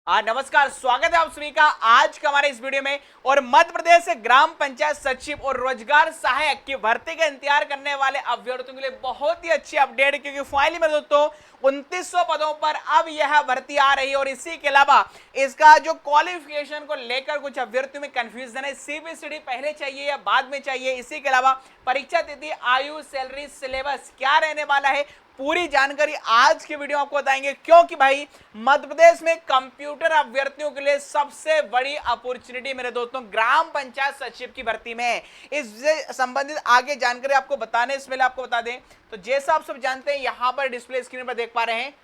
नमस्कार, स्वागत है आप सभी का आज का हमारे इस वीडियो में। और मध्य प्रदेश से ग्राम पंचायत सचिव और रोजगार सहायक की भर्ती का इंतजार करने वाले अभ्यर्थियों के लिए बहुत ही अच्छी अपडेट, क्योंकि फाइनली में दोस्तों 2900 पदों पर अब यह भर्ती आ रही है। और इसी के अलावा इसका जो क्वालिफिकेशन को लेकर कुछ अभ्यर्थियों में कंफ्यूजन है, सीबीएसई पहले चाहिए या बाद में चाहिए। इसी के अलावा परीक्षा तिथि, आयु, सैलरी, सिलेबस क्या रहने वाला है, पूरी जानकारी आज के वीडियो में आपको बताएंगे। क्योंकि भाई मध्य प्रदेश में कंप्यूटर अभ्यर्थियों के लिए सबसे बड़ी अपॉर्चुनिटी मेरे दोस्तों ग्राम पंचायत सचिव की भर्ती में है। इससे संबंधित आगे जानकारी आपको बताने से पहले आपको बता दें, तो जैसा आप सब जानते हैं यहां पर डिस्प्ले स्क्रीन पर देख पा रहे हैं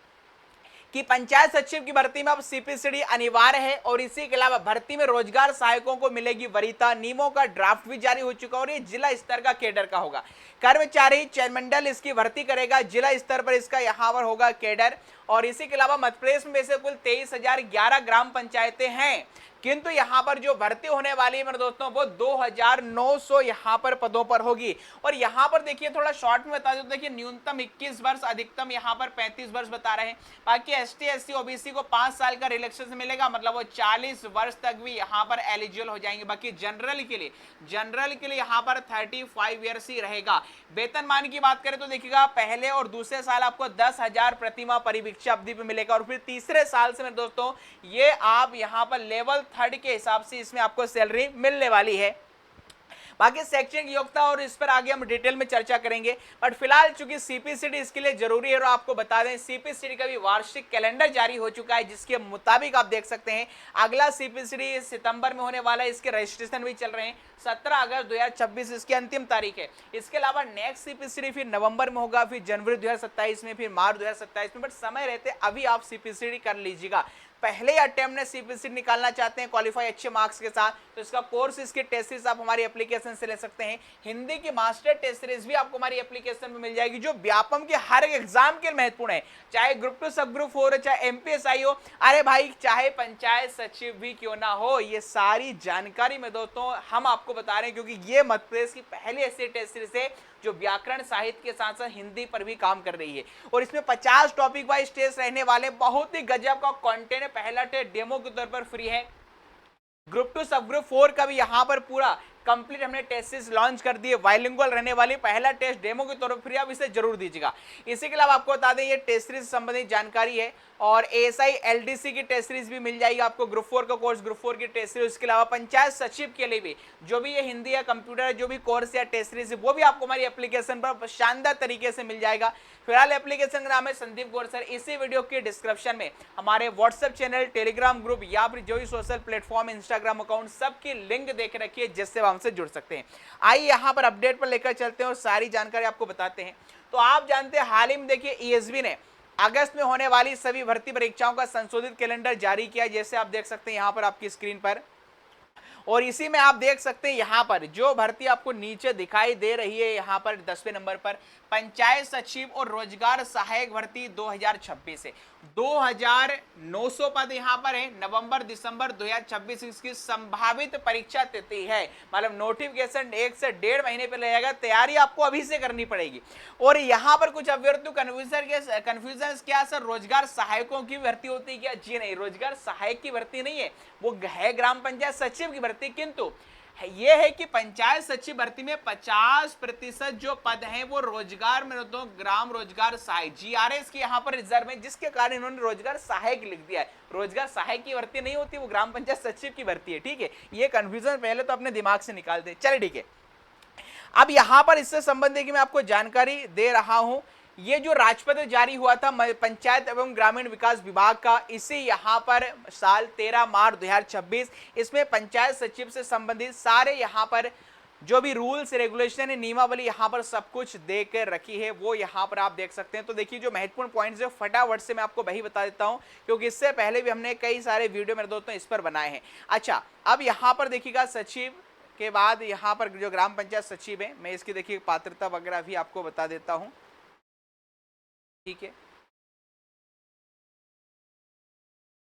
कि पंचायत सचिव की भर्ती में अब सीपीसीडी अनिवार्य है। और इसी के अलावा भर्ती में रोजगार सहायकों को मिलेगी वरीयता, नियमों का ड्राफ्ट भी जारी हो चुका है और ये जिला स्तर का कैडर का होगा। कर्मचारी चयन मंडल इसकी भर्ती करेगा, जिला स्तर पर इसका यहाँ पर होगा कैडर। और इसी के अलावा मध्य प्रदेश में वैसे कुल 23,011 ग्राम पंचायतें हैं, किंतु यहाँ पर जो भर्ती होने वाली है मेरे दोस्तों वो 2,900 यहाँ पर पदों पर होगी। और यहाँ पर देखिए थोड़ा शॉर्ट में बता दें, देखिए न्यूनतम 21 वर्ष, अधिकतम यहाँ पर 35 वर्ष बता रहे हैं। बाकी एसटी, एससी, ओबीसी को 5 साल का रिलैक्सेशन मिलेगा, मतलब वो 40 वर्ष तक भी यहाँ पर एलिजिबल हो जाएंगे। बाकी जनरल के लिए यहाँ पर 35 ईयर्स ही रहेगा। वेतनमान की बात करें तो देखिएगा पहले और दूसरे साल आपको 10,000 प्रतिमाह परिवीक्षा अवधि पे मिलेगा, और फिर तीसरे साल से मेरे दोस्तों ये आप यहाँ पर लेवल 3 के हिसाब से इसमें आपको सैलरी मिलने वाली है। बाकी शैक्षणिक योग्यता और इस पर आगे हम डिटेल में चर्चा करेंगे, बट फिलहाल चूंकि सीपीसीडी इसके लिए जरूरी है। और आपको बता दें सीपीसीडी का भी वार्षिक कैलेंडर जारी हो चुका है, जिसके मुताबिक आप देख सकते हैं अगला सीपीसीडी सितंबर में होने वाला है। इसके रजिस्ट्रेशन भी चल रहे हैं, 17 अगस्त 2026 इसकी अंतिम तारीख है। इसके अलावा नेक्स्ट सीपीसीडी फिर नवंबर में होगा, फिर जनवरी 2027 में, फिर मार्च 2027 में। बट समय रहते अभी आप सीपीसीडी कर लीजिएगा। पहले अटेम्प्ट में सीपीसीडी निकालना चाहते हैं क्वालिफाई अच्छे मार्क्स के साथ, तो इसका कोर्स, इसकी टेस्ट सीरीज आप हमारी एप्लीकेशन से ले सकते हैं। हिंदी की मास्टर टेस्ट सीरीज भी आपको हमारी एप्लीकेशन में मिल जाएगी, जो व्यापम के हर एक एग्जाम के लिए महत्वपूर्ण है, चाहे ग्रुप 2, सब ग्रुप 4 हो, चाहे एमपीएसआई हो, अरे भाई चाहे पंचायत सचिव भी क्यों ना हो। ये सारी जानकारी में दोस्तों हम आपको बता रहे हैं, क्योंकि ये मध्य प्रदेश की पहली ऐसी टेस्ट सीरीज है जो व्याकरण, साहित्य के साथ साथ हिंदी पर भी काम कर रही है। और इसमें 50 टॉपिक वाइज टेस्ट रहने वाले, बहुत ही गजब का कंटेंट है। पहला टेस्ट डेमो के तौर पर फ्री है। ग्रुप 2, सब ग्रुप 4 का भी यहाँ पर पूरा कंप्लीट हमने टेस्ट लॉन्च कर दिए, बाइलिंगुअल रहने वाली। पहला टेस्ट डेमो के तौर पर फ्री, आप इसे जरूर दीजिएगा। इसी के अलावा आपको बता दें ये टेस्ट सीरीज से संबंधित जानकारी है। और एएसआई एलडीसी की टेस्ट सीरीज भी मिल जाएगी आपको, ग्रुप 4 का कोर्स, ग्रुप 4 की टेस्ट सीरीज। इसके अलावा पंचायत सचिव के लिए भी जो भी ये हिंदी या कंप्यूटर जो भी कोर्स या टेस्ट सीरीज है वो भी आपको हमारी एप्लीकेशन पर शानदार तरीके से मिल जाएगा। फिलहाल एप्लीकेशन का नाम है संदीप गौर सर। इसी वीडियो के डिस्क्रिप्शन में हमारे व्हाट्सएप चैनल, टेलीग्राम ग्रुप या फिर जो भी सोशल प्लेटफॉर्म, इंस्टाग्राम अकाउंट, सबकी लिंक देख रखिए, जिससे आप हमसे जुड़ सकते हैं। आइए यहाँ पर अपडेट पर लेकर चलते हैं और सारी जानकारी आपको बताते हैं। तो आप जानते हैं हाल ही में देखिए ईएसबी ने अगस्त में होने वाली सभी भर्ती परीक्षाओं का संशोधित कैलेंडर जारी किया, जैसे आप देख सकते हैं यहाँ पर आपकी स्क्रीन पर। और इसी में आप देख सकते हैं यहाँ पर जो भर्ती आपको नीचे दिखाई दे रही है, यहाँ पर 10वें नंबर पर पंचायत सचिव और रोजगार सहायक भर्ती 2026 है। 2,900 पद यहाँ पर है। नवंबर दिसंबर 2026 इसकी संभावित परीक्षा तिथि है, मतलब नोटिफिकेशन 1 से 1.5 महीने पे रहेगा। तैयारी आपको अभी से करनी पड़ेगी। और यहाँ पर कुछ अभ्यर्थियों कंफ्यूजन क्या सर, रोजगार सहायकों की भर्ती होती है क्या? जी नहीं, रोजगार सहायक की भर्ती नहीं है, वो है ग्राम पंचायत सचिव की भर्ती। किंतु ये है कि पंचायत सचिव भर्ती में 50% जो पद हैं वो रोजगार में तो ग्राम रोजगार सहायक, जीआरएस की यहाँ पर रिजर्व है, जिसके कारण इन्होंने रोजगार सहायक लिख दिया है। रोजगार सहायक की भर्ती नहीं होती, वो ग्राम पंचायत सचिव की भर्ती है। ठीक है, ये कंफ्यूजन पहले तो अपने दिमाग से निकाल दे। चलिए ठीक है, अब यहाँ पर इससे संबंधित मैं आपको जानकारी दे रहा हूं। ये जो राजपत्र जारी हुआ था पंचायत एवं ग्रामीण विकास विभाग का, इसी यहाँ पर साल 13 मार्च 2026, इसमें पंचायत सचिव से संबंधित सारे यहाँ पर जो भी रूल्स, रेगुलेशन है, नियमावली यहाँ पर सब कुछ दे कर रखी है, वो यहाँ पर आप देख सकते हैं। तो देखिए जो महत्वपूर्ण पॉइंट्स है फटाफट से मैं आपको वही बता देता हूँ, क्योंकि इससे पहले भी हमने कई सारे वीडियो मेरे दोस्तों इस पर बनाए हैं। अच्छा, अब यहाँ पर देखिएगा सचिव के बाद यहाँ पर जो ग्राम पंचायत सचिव है, मैं इसकी देखिए पात्रता वगैरह भी आपको बता देता हूँ। ठीक है,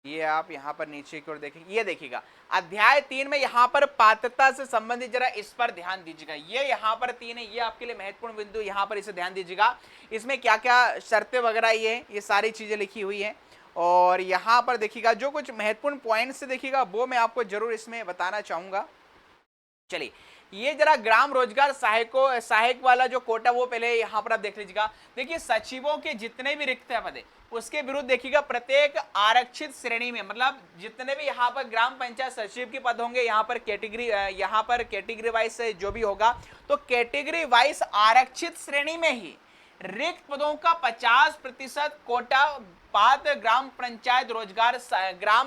ये आप यहाँ पर नीचे की ओर देखेंगे, ये देखिएगा अध्याय 3 में यहाँ पर पात्रता से संबंधित जरा इस पर ध्यान दीजिएगा। ये यहाँ पर 3 है, ये आपके लिए महत्वपूर्ण बिंदु, यहाँ पर इसे ध्यान दीजिएगा। इसमें क्या क्या शर्तें वगैरह ये सारी चीजें लिखी हुई हैं। और यहाँ पर देखिएगा जो कुछ महत्वपूर्ण पॉइंट्स देखिएगा वो मैं आपको जरूर इसमें बताना चाहूंगा। चलिए, ये जरा ग्राम रोजगार सहायक वाला जो कोटा वो पहले यहाँ पर आप देख लीजिएगा। देखिए, सचिवों के जितने भी रिक्त पद है उसके विरुद्ध देखिएगा प्रत्येक आरक्षित श्रेणी में, मतलब जितने भी यहाँ पर ग्राम पंचायत सचिव के पद होंगे, यहाँ पर कैटेगरी वाइज जो भी होगा, तो कैटेगरी वाइज आरक्षित श्रेणी में ही रिक्त पदों का 50% कोटा पात्र ग्राम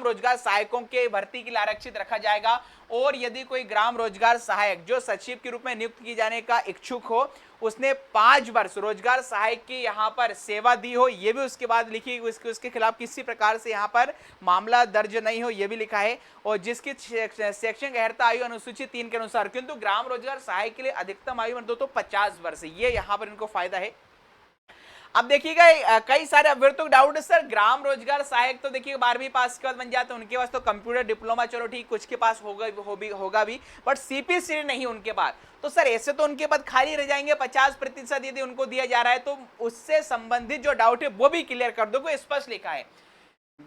रोजगार सहायकों के भर्ती के लिए आरक्षित रखा जाएगा। और यदि कोई ग्राम रोजगार सहायक जो सचिव के रूप में नियुक्त किए जाने का इच्छुक हो, उसने 5 वर्ष रोजगार सहायक की यहाँ पर सेवा दी हो, ये भी उसके बाद लिखी, उसके खिलाफ किसी प्रकार से यहाँ पर मामला दर्ज नहीं हो, ये भी लिखा है। और जिसकी शैक्षणिक अर्हता आयु अनुसूची 3 के अनुसार, किंतु ग्राम रोजगार सहायक के लिए अधिकतम आयु तो 50 वर्ष, ये यहाँ पर इनको फायदा है। अब देखिएगा कई सारे अभ्यर्थियों को डाउट है, सर ग्राम रोजगार सहायक तो देखिए 12वीं पास के बाद बन जाते हैं, उनके पास तो कंप्यूटर डिप्लोमा चलो ठीक कुछ के पास होगा भी, बट सीपीसी नहीं उनके पास, तो सर ऐसे तो उनके पद खाली रह जाएंगे। 50% यदि उनको दिया जा रहा है तो उससे संबंधित जो डाउट है वो भी क्लियर कर दो। स्पष्ट लिखा है,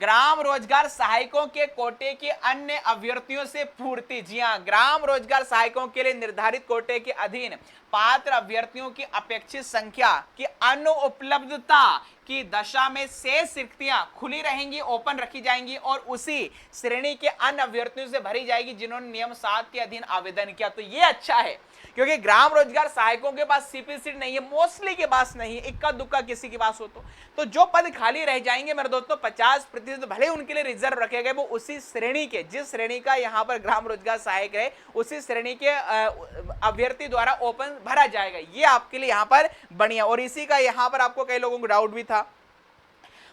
ग्राम रोजगार सहायकों के कोटे के अन्य अभ्यर्थियों से पूर्ति। जी हां, ग्राम रोजगार सहायकों के लिए निर्धारित कोटे के अधीन पात्र अभ्यर्थियों की अपेक्षित संख्या की अनुपलब्धता की दशा में शेष रिक्तियां खुली रहेंगी, ओपन रखी जाएंगी और उसी श्रेणी के अन्य अभ्यर्थियों से भरी जाएगी जिन्होंने नियम 7 के अधीन आवेदन किया। तो ये अच्छा है, क्योंकि ग्राम रोजगार सहायकों के पास सीपीसी नहीं है, मोस्टली के पास नहीं है, इक्का दुक्का किसी के पास हो तो जो पद खाली रह जाएंगे मेरे दोस्तों 50% भले उनके लिए रिजर्व रखे गए, वो उसी श्रेणी के, जिस श्रेणी का यहाँ पर ग्राम रोजगार सहायक है उसी श्रेणी के अभ्यर्थी द्वारा ओपन भरा जाएगा। ये आपके लिए यहाँ पर बढ़िया। और इसी का यहाँ पर आपको कई लोगों को डाउट भी था।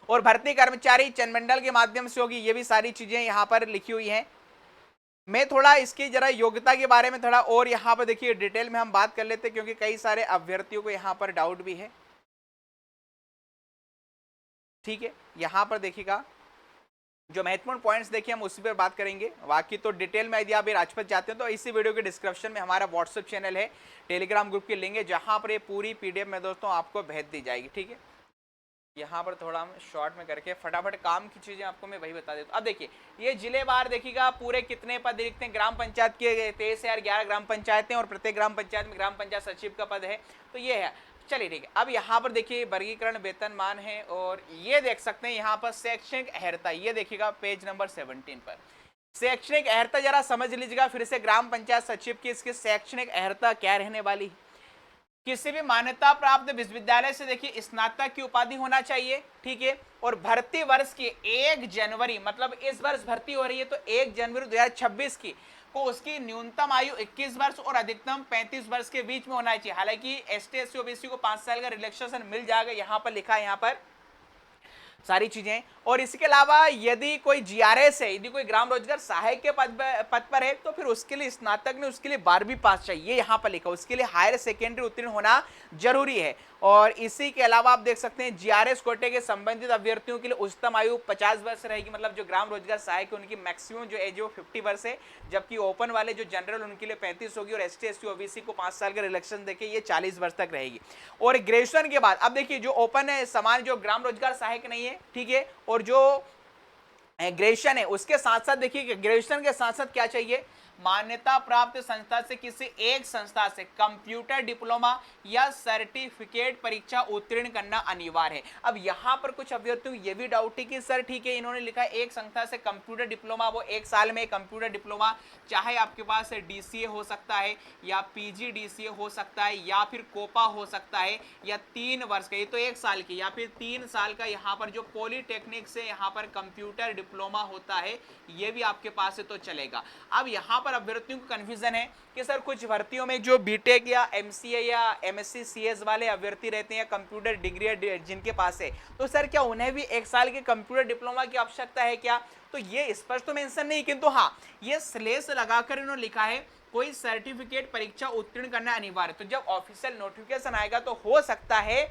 और भर्ती कर्मचारी चंद्रमंडल के माध्यम से होगी, ये भी सारी चीजें यहाँ पर लिखी हुई हैं। मैं थोड़ा इसकी जरा योग्यता के बारे में थोड़ा और यहाँ पर देखिए डिटेल में हम बात कर लेते हैं, क्योंकि कई सारे अभ्यर्थियों को यहाँ पर डाउट भी है। ठीक है, यहाँ पर देखिएगा जो महत्वपूर्ण पॉइंट्स देखिए हम उसी पर बात करेंगे। बाकी तो डिटेल में यदि आप राजपथ चाहते हैं तो इसी वीडियो के डिस्क्रिप्शन में हमारा व्हाट्सएप चैनल है, टेलीग्राम ग्रुप की लिंक है, जहां पर ये पूरी पीडीएफ में दोस्तों आपको भेज दी जाएगी। ठीक है, यहाँ पर थोड़ा हम शॉर्ट में करके फटाफट काम की चीजें आपको मैं वही बता देता हूँ। अब देखिए ये जिले बार देखिएगा पूरे कितने पद लिखते हैं। ग्राम पंचायत के 23,011 ग्राम पंचायतें और प्रत्येक ग्राम पंचायत में ग्राम पंचायत सचिव का पद है, तो ये है। चलिए ठीक है, अब यहाँ पर देखिए वर्गीकरण वेतनमान है और ये देख सकते हैं यहाँ पर शैक्षणिक अर्हता, ये देखिएगा पेज नंबर 17 पर शैक्षणिक अर्हता जरा समझ लीजिएगा फिर से। ग्राम पंचायत सचिव की इसकी शैक्षणिक अर्हता क्या रहने वाली है? किसी भी मान्यता प्राप्त विश्वविद्यालय से देखिए स्नातक की उपाधि होना चाहिए। ठीक है, और भर्ती वर्ष की 1 जनवरी, मतलब इस वर्ष भर्ती हो रही है तो 1 जनवरी 2026 की को उसकी न्यूनतम आयु 21 वर्ष और अधिकतम 35 वर्ष के बीच में होना चाहिए। हालांकि एसटी एससी ओबीसी को 5 साल का रिलैक्सेशन मिल जाएगा, यहाँ पर लिखा है यहाँ पर सारी चीजें। और इसके अलावा यदि कोई जीआरएस है, यदि कोई ग्राम रोजगार सहायक के पद पर है तो फिर उसके लिए स्नातक ने उसके लिए 12वीं पास चाहिए, यहाँ पर लिखा, उसके लिए हायर सेकेंडरी उत्तीर्ण होना जरूरी है। और इसी के अलावा आप देख सकते हैं जीआरएस कोटे के संबंधित अभ्यर्थियों के लिए उच्चतम आयु 50 वर्ष रहेगी, मतलब जो ग्राम रोजगार सहायक उनकी मैक्सिमम जो एज है वो 50 वर्ष है, जबकि ओपन वाले जो जनरल उनके लिए 35 होगी और एसटी एससी ओबीसी को 5 साल का रिलैक्सेशन देके ये 40 वर्ष तक रहेगी। और ग्रेजुएशन के बाद अब देखिए जो ओपन है समान जो ग्राम रोजगार सहायक नहीं है, ठीक है, और जो ग्रेजुएशन है उसके साथ साथ देखिए ग्रेजुएशन के साथ साथ क्या चाहिए, मान्यता प्राप्त संस्था से किसी एक संस्था से कंप्यूटर डिप्लोमा या सर्टिफिकेट परीक्षा उत्तीर्ण करना अनिवार्य है। अब यहाँ पर कुछ अभ्यर्थियों ये भी डाउट है कि सर ठीक है इन्होंने लिखा है एक संस्था से कंप्यूटर डिप्लोमा, वो 1 साल में कंप्यूटर डिप्लोमा, चाहे आपके पास डीसीए हो सकता है या पीजीडीसीए हो सकता है या फिर कोपा हो सकता है या 3 वर्ष का, ये तो 1 साल की, या फिर 3 साल का यहाँ पर जो पॉलीटेक्निक से यहाँ पर कंप्यूटर डिप्लोमा होता है ये भी आपके पास है तो चलेगा। अब यहाँ अभ्यर्थियों को कंफ्यूजन है कि सर कुछ भर्तियों में जो बीटेक या एमसीए या एमएससी सीएस वाले अभ्यर्थी रहते हैं, कंप्यूटर डिग्री जिनके पास है, तो सर क्या उन्हें भी 1 साल के कंप्यूटर डिप्लोमा की आवश्यकता है क्या? तो ये स्पष्ट तो मेंशन नहीं, किंतु हाँ ये स्लेश लगाकर इन्होंने लिखा है कोई सर्टिफिकेट परीक्षा उत्तीर्ण करना अनिवार्य। तो जब ऑफिशियल नोटिफिकेशन आएगा तो हो सकता है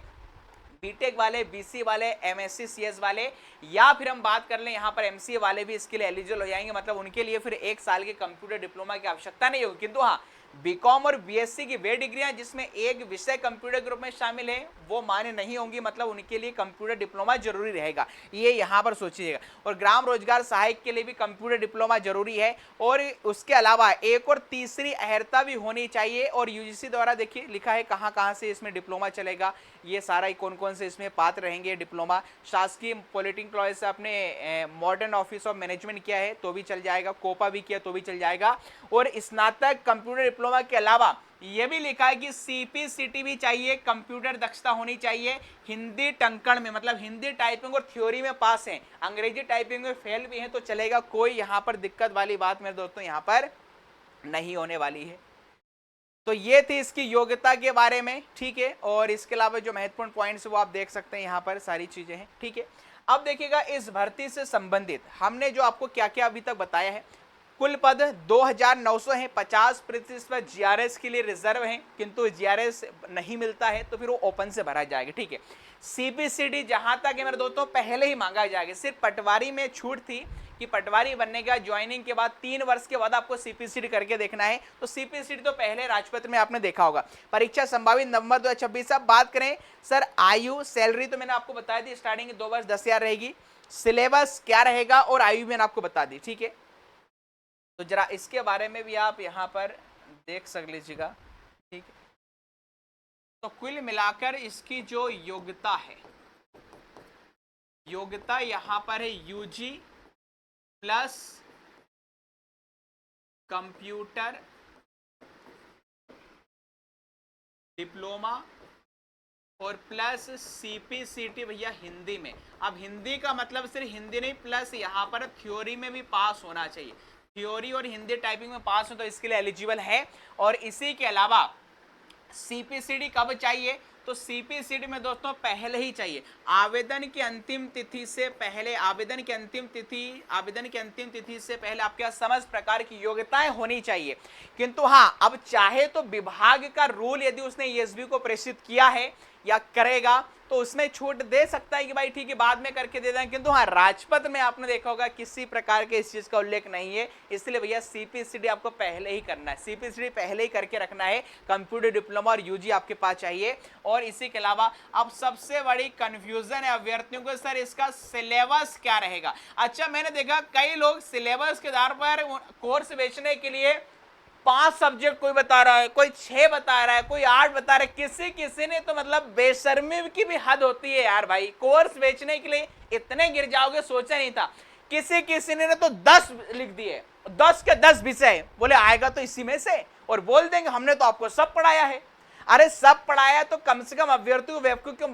बीटेक वाले, बीसी वाले, एमएससी सीएस वाले या फिर हम बात कर लें यहाँ पर एमसीए वाले भी इसके लिए एलिजिबल हो जाएंगे, मतलब उनके लिए फिर 1 साल के कंप्यूटर डिप्लोमा की आवश्यकता नहीं होगी। किंतु हाँ बीकॉम और बीएससी की वे डिग्रियां जिसमें एक विषय कंप्यूटर ग्रुप में शामिल है वो मान्य नहीं होंगी, मतलब उनके लिए कंप्यूटर डिप्लोमा जरूरी रहेगा, ये यहां पर सोचिएगा। और ग्राम रोजगार सहायक के लिए भी कंप्यूटर डिप्लोमा जरूरी है। और उसके अलावा एक और तीसरी अहर्ता भी होनी चाहिए। और यूजीसी द्वारा देखिए लिखा है कहां कहां से इसमें डिप्लोमा चलेगा, ये सारा ही कौन कौन से इसमें पात्र रहेंगे डिप्लोमा। शासकीय पॉलिटेक्निक कॉलेज से आपने मॉडर्न ऑफिस ऑफ मैनेजमेंट किया है तो भी चल जाएगा, कोपा भी किया तो भी चल जाएगा। और स्नातक कंप्यूटर डिप्लोमा के अलावा ये भी लिखा है कि सीपीसीटी भी चाहिए, कंप्यूटर दक्षता होनी चाहिए, हिंदी टंकण में मतलब हिंदी टाइपिंग और थ्योरी में पास हैं, अंग्रेजी टाइपिंग में फेल भी हैं तो चलेगा, कोई यहाँ पर दिक्कत वाली बात मेरे दोस्तों यहाँ पर नहीं होने वाली है। तो ये थी इसकी योग्यता के बारे में, ठीक है। और इसके अलावा जो महत्वपूर्ण पॉइंट्स वो आप देख सकते हैं, यहाँ पर सारी चीजें हैं, ठीक है। अब देखिएगा इस भर्ती से संबंधित हमने जो आपको क्या क्या अभी तक बताया है। कुल पद 2900 हैं, 50% जीआरएस के लिए रिजर्व हैं, किंतु जीआरएस नहीं मिलता है तो फिर वो ओपन से भरा जाएगा, ठीक है। सीपीसीडी जहां तक है मेरे दोस्तों पहले ही मांगा जाएगा, सिर्फ पटवारी में छूट थी कि पटवारी बनने का ज्वाइनिंग के बाद 3 वर्ष के बाद आपको सीपीसीडी करके देखना है, तो सीपीसीडी तो पहले राजपत्र में आपने देखा होगा। परीक्षा संभावित नवंबर 2026। अब बात करें सर आयु सैलरी तो मैंने आपको बताया थी, स्टार्टिंग 2 वर्ष 10,000 रहेगी, सिलेबस क्या रहेगा और आयु मैंने आपको बता दी, ठीक है। तो जरा इसके बारे में भी आप यहाँ पर देख सक लीजिएगा, ठीक है। तो कुल मिलाकर इसकी जो योग्यता है, योग्यता यहाँ पर है यूजी प्लस कंप्यूटर डिप्लोमा और प्लस सीपीसीटी भैया हिंदी में। अब हिंदी का मतलब सिर्फ हिंदी नहीं, प्लस यहाँ पर थ्योरी में भी पास होना चाहिए, थ्योरी और हिंदी टाइपिंग में पास हो तो इसके लिए एलिजिबल है। और इसी के अलावा सीपीसीडी कब चाहिए, तो सीपीसीडी में दोस्तों पहले ही चाहिए, आवेदन की अंतिम तिथि से पहले, आवेदन की अंतिम तिथि से पहले आपके पास समस्त प्रकार की योग्यताएं होनी चाहिए। किंतु हाँ, अब चाहे तो विभाग का रूल यदि उसने ईएसबी को प्रेषित किया है या करेगा तो उसमें छूट दे सकता है कि भाई ठीक है बाद में करके दे दें, किंतु हाँ राजपत्र में आपने देखा होगा किसी प्रकार के इस चीज का उल्लेख नहीं है, इसलिए भैया सीपीसीडी आपको पहले ही करना है, सीपीसीडी पहले ही करके रखना है, कंप्यूटर डिप्लोमा और यूजी आपके पास चाहिए। और इसी के अलावा अब सबसे बड़ी कंफ्यूजन है अभ्यर्थियों को, सर इसका सिलेबस क्या रहेगा। अच्छा मैंने देखा कई लोग सिलेबस के आधार पर कोर्स बेचने के लिए 5 सब्जेक्ट कोई बता रहा है, कोई 6 बता रहा है, कोई 8 बता रहा है, किसी ने तो मतलब बेशर्मी की भी हद होती है यार भाई, कोर्स बेचने के लिए इतने गिर जाओगे सोचा नहीं था। किसी ने तो 10 लिख दिए, 10 के 10 विषय, बोले आएगा तो इसी में से, और बोल देंगे हमने तो आपको सब पढ़ाया है। अरे सब पढ़ाया तो कम से कम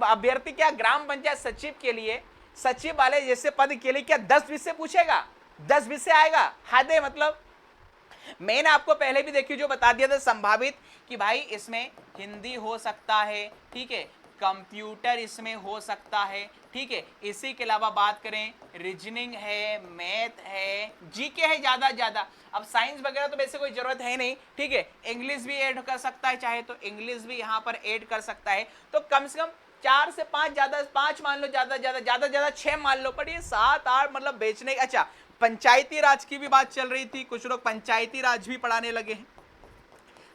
अभ्यर्थी क्या ग्राम पंचायत सचिव के लिए, सचिव वाले जैसे पद के लिए क्या 10 विषय पूछेगा, 10 विषय आएगा, हद है। मतलब मैंने आपको पहले भी देखिए जो बता दिया था संभावित कि भाई इसमें हिंदी हो सकता है, ठीक है, कंप्यूटर इसमें हो सकता है, ठीक है। इसी के अलावा बात करें रीजनिंग है, मैथ है, जीके है ज्यादा। अब साइंस वगैरह तो वैसे कोई जरूरत है नहीं, ठीक है। इंग्लिश भी ऐड कर सकता है, चाहे तो इंग्लिश भी यहाँ पर ऐड कर सकता है। तो कम से कम 4 से 5 ज्यादा 5 मान लो, ज्यादा 6 मान लो, पर ये 7 8 मतलब बेचने। अच्छा पंचायती राज की भी बात चल रही थी, कुछ लोग पंचायती राज भी पढ़ाने लगे हैं,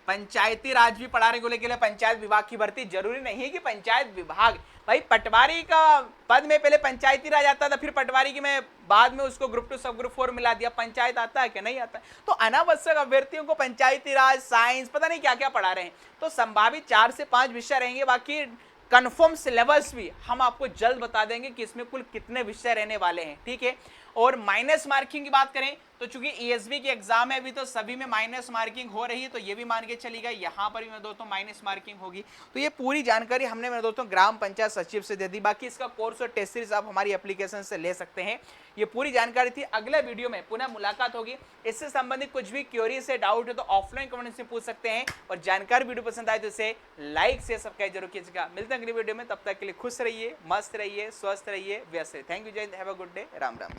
पंचायती राज भी पढ़ाने को लेके पंचायत विभाग की भर्ती जरूरी नहीं है कि पंचायत विभाग, भाई पटवारी का पद में पहले पंचायती राज आता था, फिर पटवारी की मैं बाद में उसको ग्रुप 2 सब ग्रुप 4 मिला दिया, पंचायत आता है कि नहीं आता। तो अनावश्यक अभ्यर्थियों को पंचायती राज, साइंस, पता नहीं क्या क्या पढ़ा रहे हैं। तो संभावित 4 से 5 विषय रहेंगे, बाकी कंफर्म सिलेबस भी हम आपको जल्द बता देंगे कि इसमें कुल कितने विषय रहने वाले हैं, ठीक है। और माइनस मार्किंग की बात करें तो चूंकि ईएसबी की एग्जाम है अभी, तो सभी में माइनस मार्किंग हो रही है, तो ये भी मान के चलिएगा यहाँ पर भी मेरे दोस्तों माइनस मार्किंग होगी। तो ये पूरी जानकारी हमने मेरे दोस्तों ग्राम पंचायत सचिव से दे दी। बाकी इसका कोर्स और टेस्ट सीरीज आप हमारी एप्लीकेशन से ले सकते हैं। ये पूरी जानकारी थी। अगले वीडियो में पुनः मुलाकात होगी। इससे संबंधित कुछ भी क्वेरी से डाउट है तो ऑफलाइन कमेंट में पूछ सकते हैं। और जानकारी वीडियो पसंद आए तो इसे लाइक से सब्सक्राइब जरूर कीजिएगा। मिलते हैं अगली वीडियो में, तब तक के लिए खुश रहिए, मस्त रहिए, स्वस्थ रहिए, व्यस्त रहिए। थैंक यू, जय Hind, have a good day, Ram Ram.